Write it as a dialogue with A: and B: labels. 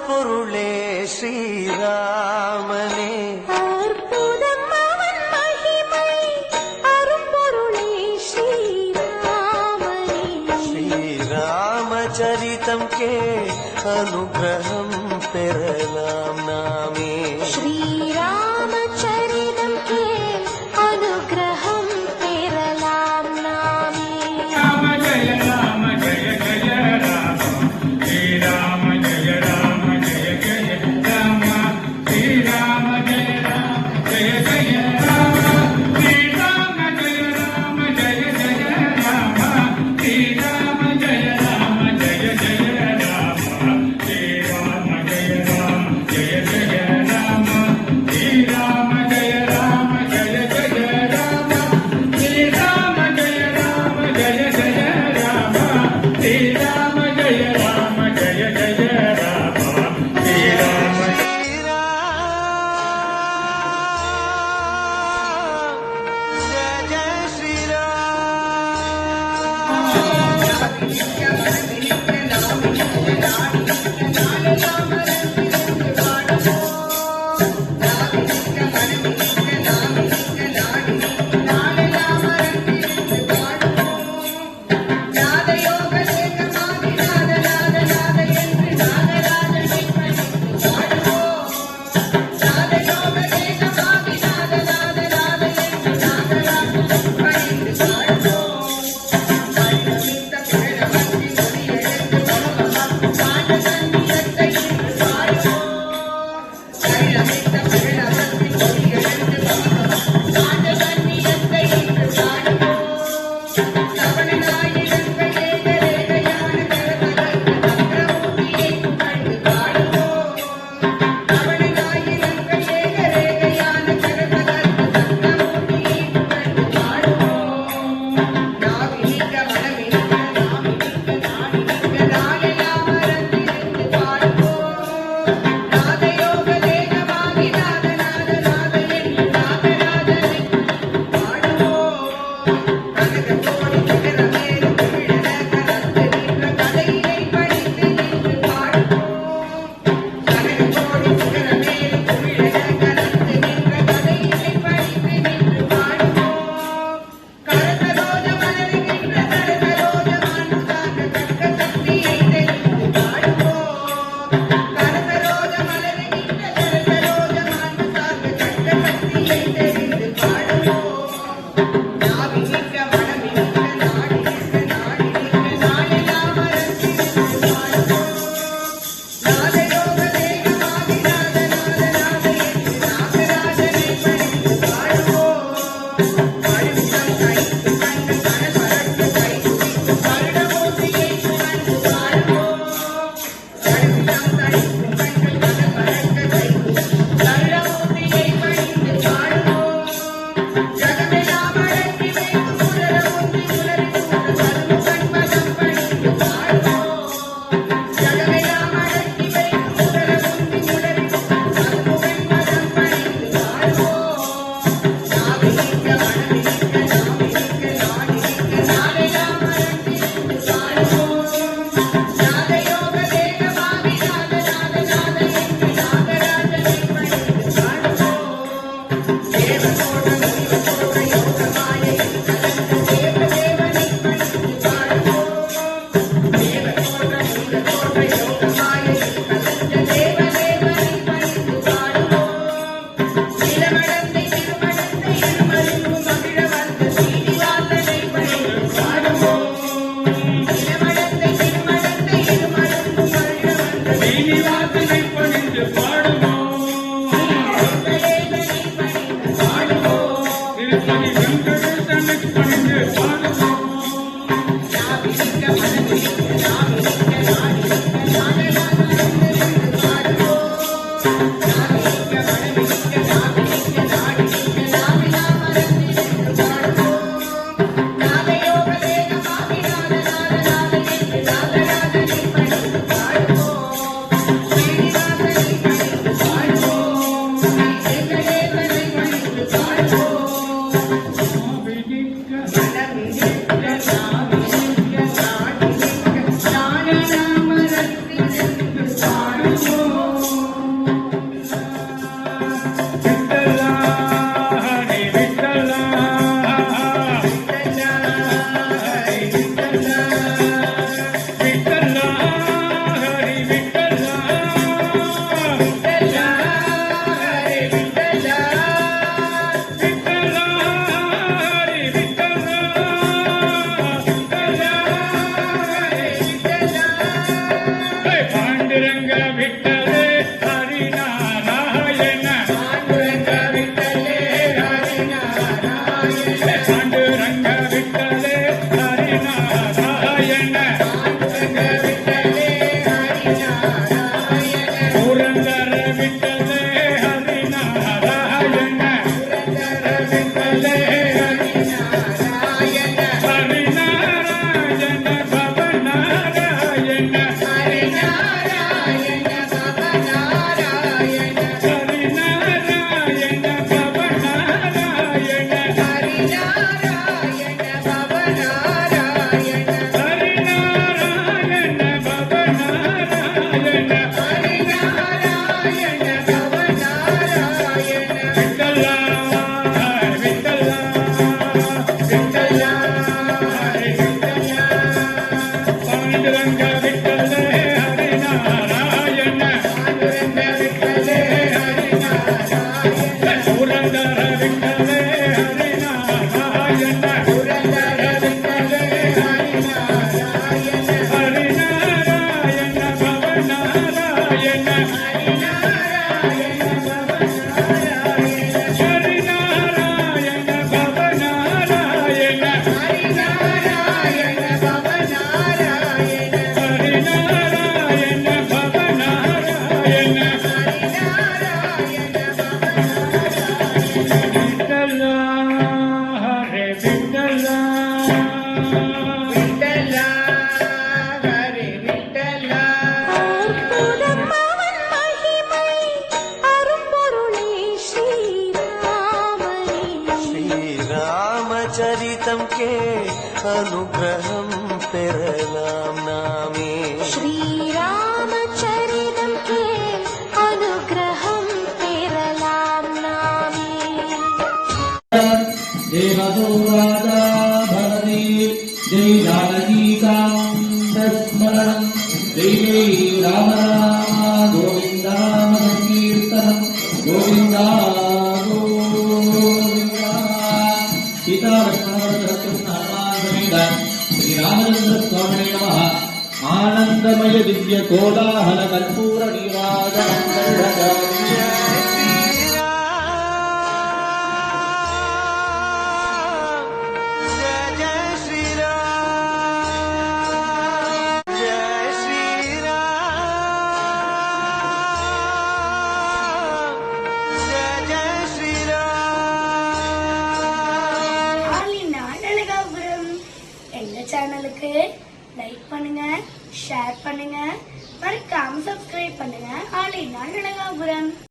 A: அருட்பொருளே ஸ்ரீராமனே
B: அற்புதம் அவன் மகிமை அருட்பொருளே ஸ்ரீராமனே
A: ஸ்ரீராமச்சரிதம் கே அனுகிரகம் பெறலாம் நாமே
B: ஸ்ரீராமச்சரிதம் கே அனுகிரகம் பெறலாம் நாமே
C: ராம ஜய ஜய ராம ஸ்ரீராம ஜய ராம ஜய ஜய ராம ஸ்ரீராம ஜய ராம ஜய ஜய ராம ஸ்ரீராம ஜய ராம ஜய ஜய ராம ஸ்ரீராம ஜய ராம ஜய ஜய ராம ஸ்ரீராம ஜய ராம ஜய ஜய ராம ஸ்ரீராம ஜய ராம ஜய ஜய ராம ஸ்ரீராம ஜய ராம ஜய ஜய ராம ஸ்ரீராம ஜய ராம ஜய ஜய ராம ஸ்ரீராம
A: ஜய ஜய
B: அற்புதம் அவன் மகிமை அரும்பொருளே ஸ்ரீராமனே.
A: ஸ்ரீராமச்சரிதம் கே அனுகிரகம் பெறலாம் நாமே
B: ஸ்ரீராமச்சரிதம் கேள் அனுகிரகம் பெறலாம் நாமே.
D: देवदौराजा भवते जय जानकीकान्तस्मरणं जय जय राम राम गोविन्द नाम संकीर्तनं गोविन्द गोविन्द सीता लक्ष्मणवरदहनुमान श्री रामचंद्र स्वामिने नमः आनंदमय दिव्य कोलाहल कर्पूर नीराजनं
E: எங்க சேனலுக்கு லைக் பண்ணுங்க, ஷேர் பண்ணுங்க, மறக்காம சப்ஸ்கிரைப் பண்ணுங்க. ஆலினா